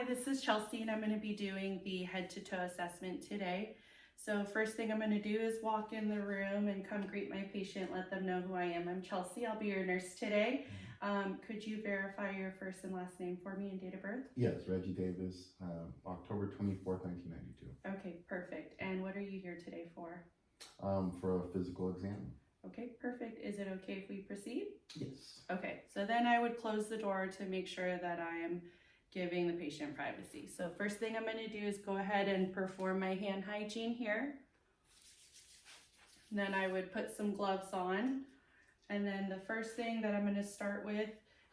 Hi, this is Chelsea and I'm going to be doing the head to toe assessment today. So first thing I'm going to do is walk in the room and come greet my patient, let them know who I am. I'm Chelsea, I'll be your nurse today. Could you verify your first and last name for me and date of birth? Yes, Reggie Davis, October 24th, 1992. Okay, perfect. And what are you here today for? For a physical exam. Okay, perfect. Is it okay if we proceed? Yes. Okay, so then I would close the door to make sure that I am giving the patient privacy. So first thing I'm going to do is go ahead and perform my hand hygiene here. And then I would put some gloves on. And then the first thing that I'm going to start with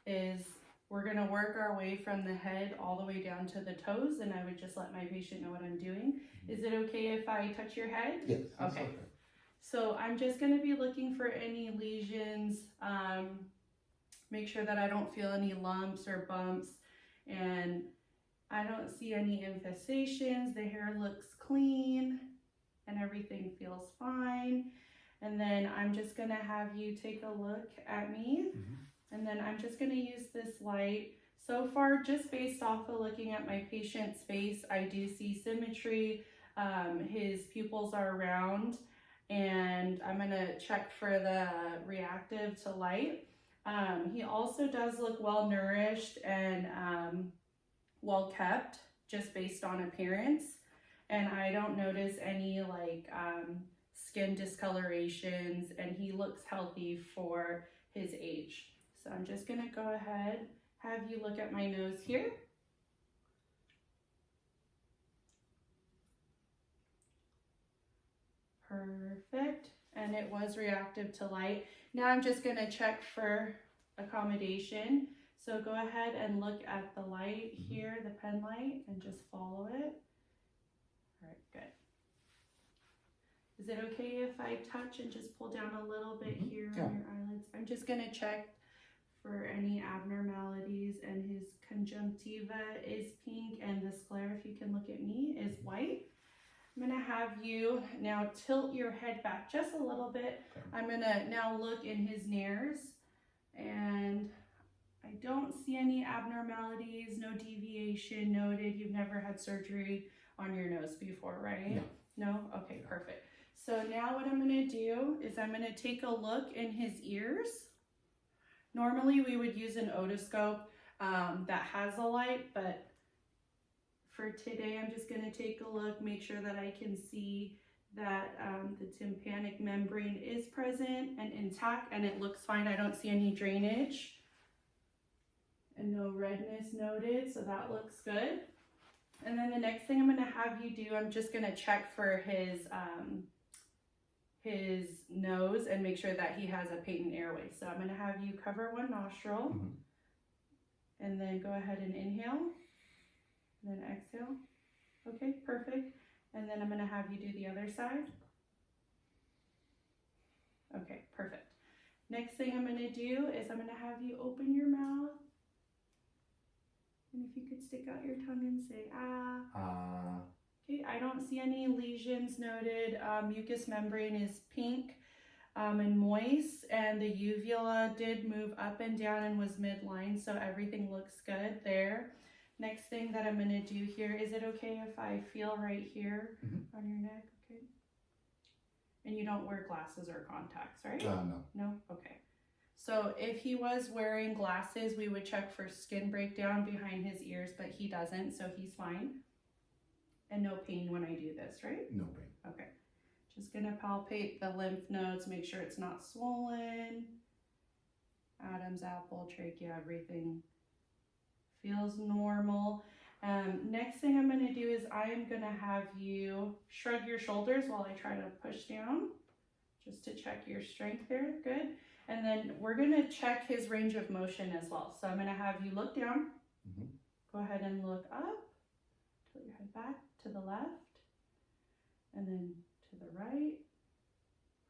is we're going to work our way from the head all the way down to the toes. And I would just let my patient know what I'm doing. Is it okay if I touch your head? Yes. Okay. So I'm just going to be looking for any lesions. Make sure that I don't feel any lumps or bumps. And I don't see any infestations. The hair looks clean and everything feels fine. And then I'm just gonna have you take a look at me. And then I'm just gonna use this light. So far, just based off of looking at my patient's face, I do see symmetry. His pupils are round, and I'm gonna check for the reactive to light. He also does look well nourished and well kept, just based on appearance. And I don't notice any skin discolorations, and he looks healthy for his age. So I'm just gonna go ahead, have you look at my nose here. Perfect. And it was reactive to light. Now I'm just going to check for accommodation. So go ahead and look at the light here, the pen light, and just follow it. All right, good. Is it okay if I touch and just pull down a little bit here on your eyelids? I'm just going to check for any abnormalities, and his conjunctiva is pink and the sclera, if you can look at me, is white. I'm gonna have you now tilt your head back just a little bit. Okay. I'm gonna now look in his nares, and I don't see any abnormalities, no deviation noted. You've never had surgery on your nose before, right? No. No? Okay, perfect. So now what I'm gonna do is I'm gonna take a look in his ears. Normally we would use an otoscope that has a light, but for today, I'm just going to take a look, make sure that I can see that the tympanic membrane is present and intact, and it looks fine. I don't see any drainage and no redness noted, so that looks good. And then the next thing I'm going to have you do, I'm just going to check for his nose and make sure that he has a patent airway. So I'm going to have you cover one nostril and then go ahead and inhale. And then exhale. Okay, perfect. And then I'm going to have you do the other side. Okay, perfect. Next thing I'm going to do is I'm going to have you open your mouth. And if you could stick out your tongue and say, ah. Okay, I don't see any lesions noted. Mucous membrane is pink and moist, and the uvula did move up and down and was midline, so everything looks good there. Next thing that I'm going to do here, is it okay if I feel right here on your neck? Okay. And you don't wear glasses or contacts, right? No. No? Okay. So if he was wearing glasses, we would check for skin breakdown behind his ears, but he doesn't, so he's fine. And no pain when I do this, right? No pain. Okay. Just going to palpate the lymph nodes, make sure it's not swollen. Adam's apple, trachea, everything feels normal. Next thing I'm going to do is I am going to have you shrug your shoulders while I try to push down, just to check your strength there. Good. And then we're going to check his range of motion as well. So I'm going to have you look down. Go ahead and look up. Tilt your head back to the left. And then to the right.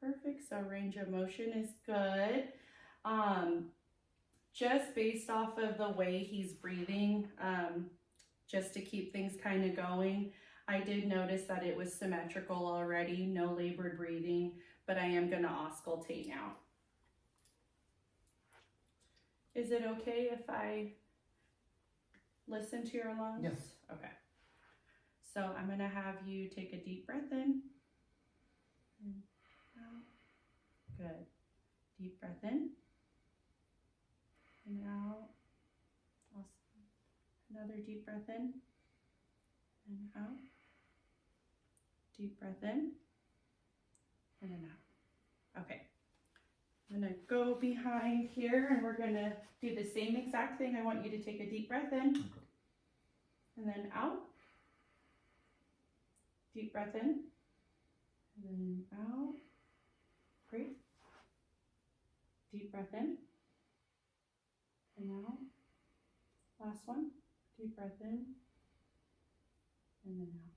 Perfect. So range of motion is good. Just based off of the way he's breathing, just to keep things kind of going, I did notice that it was symmetrical already, no labored breathing, but I am going to auscultate now. Is it okay if I listen to your lungs? Yes. Okay. So I'm gonna have you take a deep breath in and out. Good. Deep breath in and out. Awesome. Another deep breath in and out. Deep breath in and then out. Okay. I'm gonna go behind here and we're gonna do the same exact thing. I want you to take a deep breath in and then out. Deep breath in and then out. Great. Deep breath in and out. Last one. Deep breath in and then out.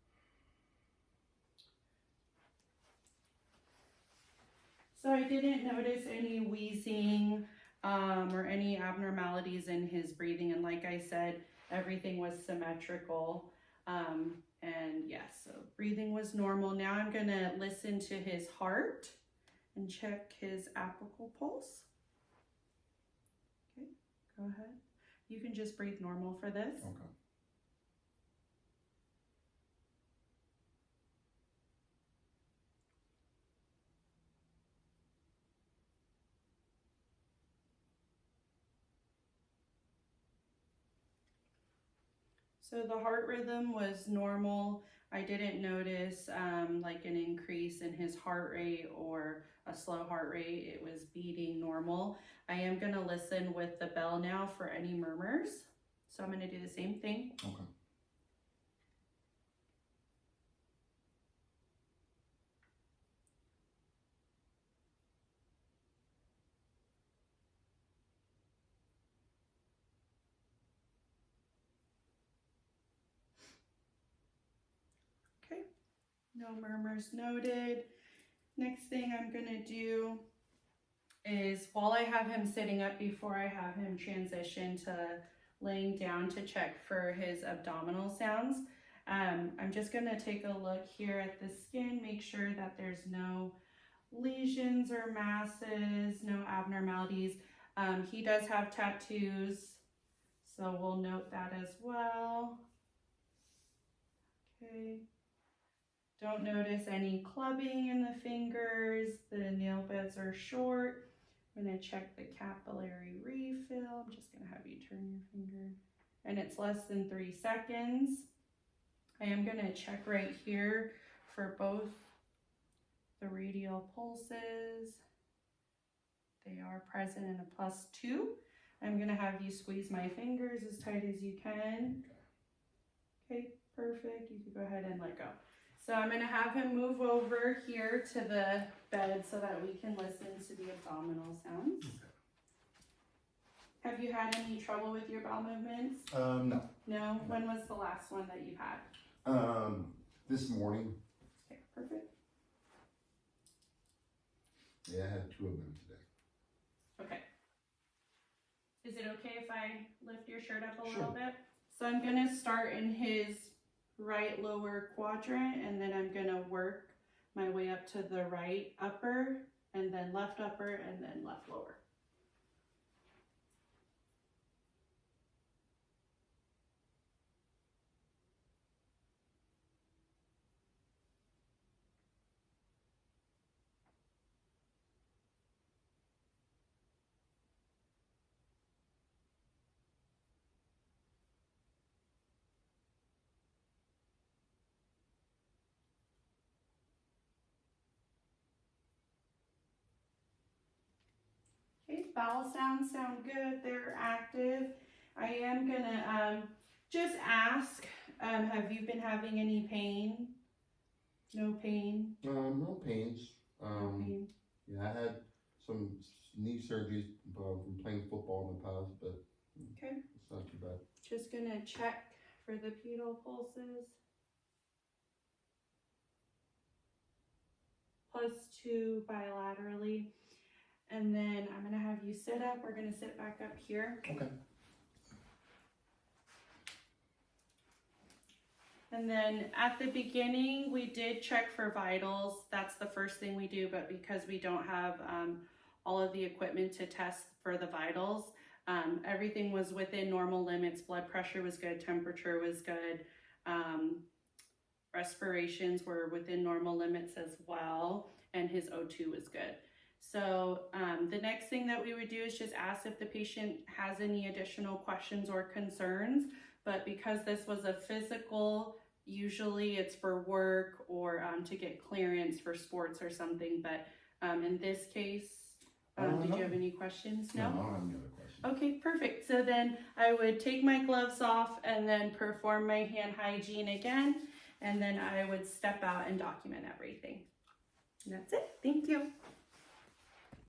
So I didn't notice any wheezing or any abnormalities in his breathing. And like I said, everything was symmetrical. And yes, so breathing was normal. Now I'm gonna listen to his heart and check his apical pulse. Okay, go ahead. You can just breathe normal for this. Okay. So the heart rhythm was normal. I didn't notice like an increase in his heart rate or a slow heart rate. It was beating normal. I am gonna listen with the bell now for any murmurs. So I'm gonna do the same thing. Okay. Okay, no murmurs noted. Next thing I'm gonna do is while I have him sitting up before I have him transition to laying down to check for his abdominal sounds, I'm just gonna take a look here at the skin, make sure that there's no lesions or masses, no abnormalities. He does have tattoos, so we'll note that as well. Okay. Don't notice any clubbing in the fingers. The nail beds are short. I'm gonna check the capillary refill. I'm just gonna have you turn your finger. And it's less than 3 seconds. I am gonna check right here for both the radial pulses. They are present in a +2. I'm gonna have you squeeze my fingers as tight as you can. Okay, perfect. You can go ahead and let go. So I'm gonna have him move over here to the bed so that we can listen to the abdominal sounds. Have you had any trouble with your bowel movements? No. No? When was the last one that you had? This morning. Okay, perfect. Yeah, I had 2 of them today. Okay. Is it okay if I lift your shirt up a Sure. little bit? So I'm gonna start in his right lower quadrant and then I'm gonna work my way up to the right upper and then left upper and then left lower. Okay, bowel sounds sound good, they're active. I am gonna just ask, have you been having any pain? No pain? No pains. No pain. Yeah, I had some knee surgeries from playing football in the past, but Okay. it's not too bad. Just gonna check for the pedal pulses. +2 bilaterally. And then I'm gonna have you sit up. We're gonna sit back up here. Okay. And then at the beginning, we did check for vitals. That's the first thing we do, but because we don't have all of the equipment to test for the vitals, Everything was within normal limits. Blood pressure was good, temperature was good. Respirations were within normal limits as well, and his O2 was good. So the next thing that we would do is just ask if the patient has any additional questions or concerns. But because this was a physical, usually it's for work or to get clearance for sports or something. But in this case, did you have any questions? No, I don't have any other questions. Okay, perfect. So then I would take my gloves off and then perform my hand hygiene again. And then I would step out and document everything. And that's it. Thank you.